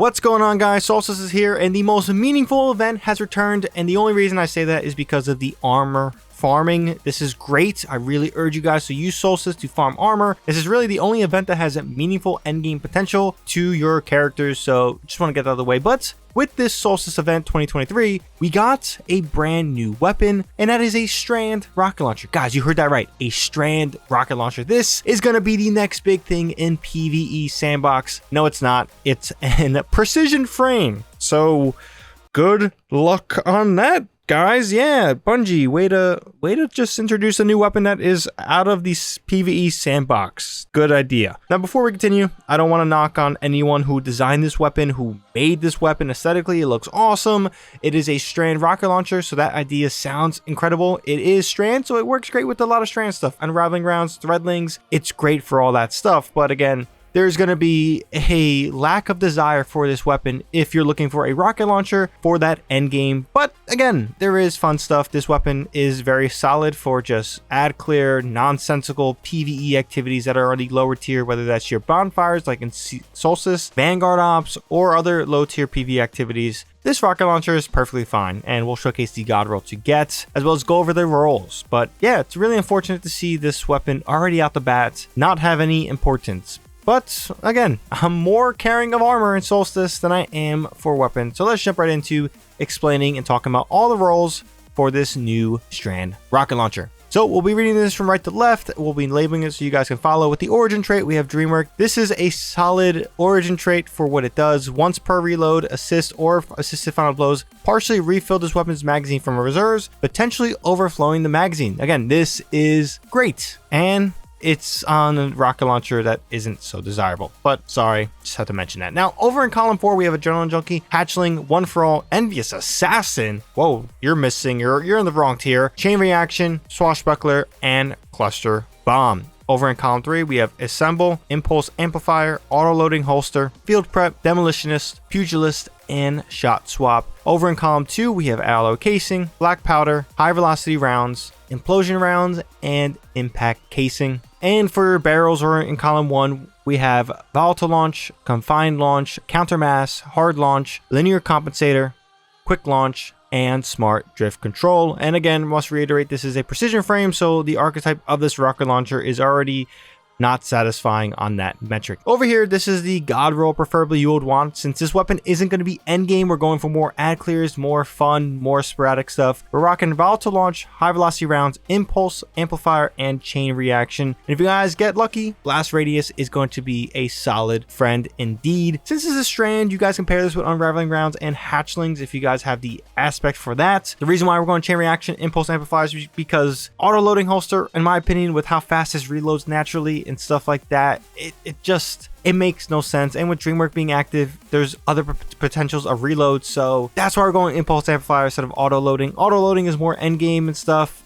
What's going on, guys? Solstice is here, and the most meaningful event has returned, and the only reason I say that is because of the armor farming. This is great. I really urge you guys to use Solstice to farm armor. This is really the only event that has a meaningful endgame potential to your characters, so just want to get that out of the way. But with this Solstice event 2023, we got a brand new weapon, and that is a Strand rocket launcher. Guys, you heard that right, a Strand rocket launcher. This is going to be the next big thing in PvE Sandbox. No, it's not. It's an precision frame. So good luck on that, guys. Yeah, Bungie, way to just introduce a new weapon that is out of the PvE Sandbox. Good idea. Now, before we continue, I don't want to knock on anyone who designed this weapon, who made this weapon. Aesthetically, it looks awesome. It is a Strand rocket launcher, so that idea sounds incredible. It is Strand, so it works great with a lot of Strand stuff. Unraveling rounds, threadlings, it's great for all that stuff. But again, there's going to be a lack of desire for this weapon if you're looking for a rocket launcher for that end game. But again, there is fun stuff. This weapon is very solid for just ad clear, nonsensical PvE activities that are already lower tier, whether that's your bonfires like in Solstice, Vanguard Ops, or other low tier PvE activities. This rocket launcher is perfectly fine, and we'll showcase the God Roll to get, as well as go over the rolls. But yeah, it's really unfortunate to see this weapon already out the bat not have any importance. But again, I'm more caring of armor in Solstice than I am for weapons. So let's jump right into explaining and talking about all the roles for this new Strand rocket launcher. So we'll be reading this from right to left. We'll be labeling it so you guys can follow. With the origin trait, we have Dreamwork. This is a solid origin trait for what it does. Once per reload, assist or assisted final blows partially refill this weapon's magazine from reserves, potentially overflowing the magazine. Again, this is great. And it's on a rocket launcher that isn't so desirable, but sorry, just had to mention that. Now, over in column 4, we have Adrenaline Junkie, Hatchling, One for All, Envious Assassin. Whoa, you're missing. You're in the wrong tier. Chain Reaction, Swashbuckler, and Cluster Bomb. Over in column 3, we have Assemble, Impulse Amplifier, Auto-Loading Holster, Field Prep, Demolitionist, Pugilist, and Shot Swap. Over in column 2, we have Alloy Casing, Black Powder, High Velocity Rounds, Implosion Rounds, and Impact Casing. And for barrels, or in column 1, we have Volatile Launch, Confined Launch, Countermass, Hard Launch, Linear Compensator, Quick Launch, and Smart Drift Control. And again, must reiterate, this is a precision frame, so the archetype of this rocket launcher is already not satisfying on that metric. Over here, this is the God Roll preferably you would want. Since this weapon isn't going to be endgame, we're going for more ad clears, more fun, more sporadic stuff. We're rocking Volatile Launch, High Velocity Rounds, Impulse Amplifier, and Chain Reaction. And if you guys get lucky, Blast Radius is going to be a solid friend indeed. Since this is a Strand, you guys can pair this with Unraveling Rounds and Hatchlings if you guys have the aspect for that. The reason why we're going Chain Reaction, Impulse Amplifier is because Auto-Loading Holster, in my opinion, with how fast this reloads naturally and stuff like that, it makes no sense. And with Dreamwork being active, there's other potentials of reload, so that's why we're going Impulse Amplifier instead of Auto-Loading. Auto-Loading is more endgame and stuff.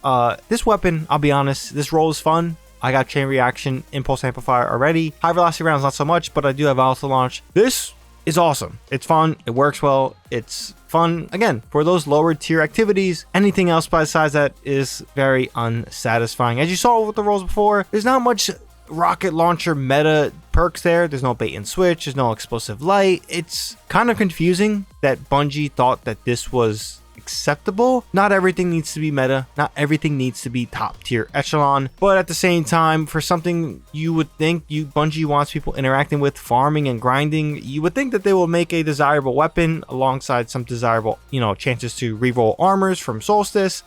This weapon, I'll be honest, this roll is fun. I got Chain Reaction, Impulse Amplifier already. High Velocity Rounds not so much, but I do have Volatile Launch. This is awesome. It's fun, it works well, it's fun. Again, for those lower tier activities, anything else besides that is very unsatisfying. As you saw with the rolls before, there's not much rocket launcher meta perks there. There's no bait and switch, there's no explosive light. It's kind of confusing that Bungie thought that this was acceptable. Not everything needs to be meta, not everything needs to be top tier echelon, but at the same time, for something you would think Bungie wants people interacting with, farming and grinding, you would think that they will make a desirable weapon alongside some desirable, chances to reroll armors from Solstice.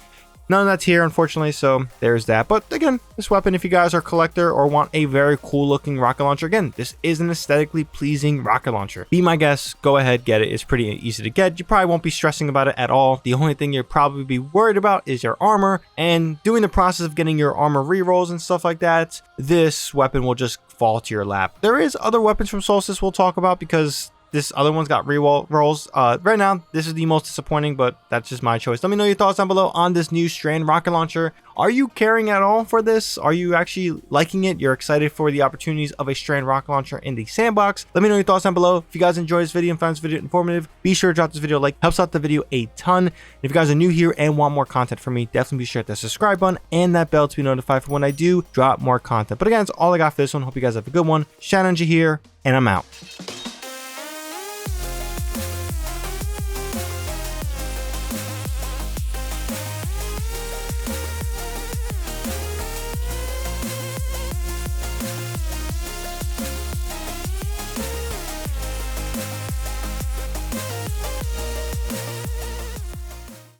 None of that's here, unfortunately, so there's that. But again, this weapon, if you guys are a collector or want a very cool looking rocket launcher, again, this is an aesthetically pleasing rocket launcher. Be my guest, go ahead, get it. It's pretty easy to get. You probably won't be stressing about it at all. The only thing you'll probably be worried about is your armor, and doing the process of getting your armor rerolls and stuff like that. This weapon will just fall to your lap. There is other weapons from Solstice we'll talk about, because this other one's got reroll rolls. Right now, this is the most disappointing, but that's just my choice. Let me know your thoughts down below on this new Strand rocket launcher. Are you caring at all for this? Are you actually liking it? You're excited for the opportunities of a Strand rocket launcher in the sandbox? Let me know your thoughts down below. If you guys enjoyed this video and found this video informative, be sure to drop this video a like. Helps out the video a ton. And if you guys are new here and want more content from me, definitely be sure to hit that subscribe button and that bell to be notified for when I do drop more content. But again, that's all I got for this one. Hope you guys have a good one. ShadowNinja here, and I'm out.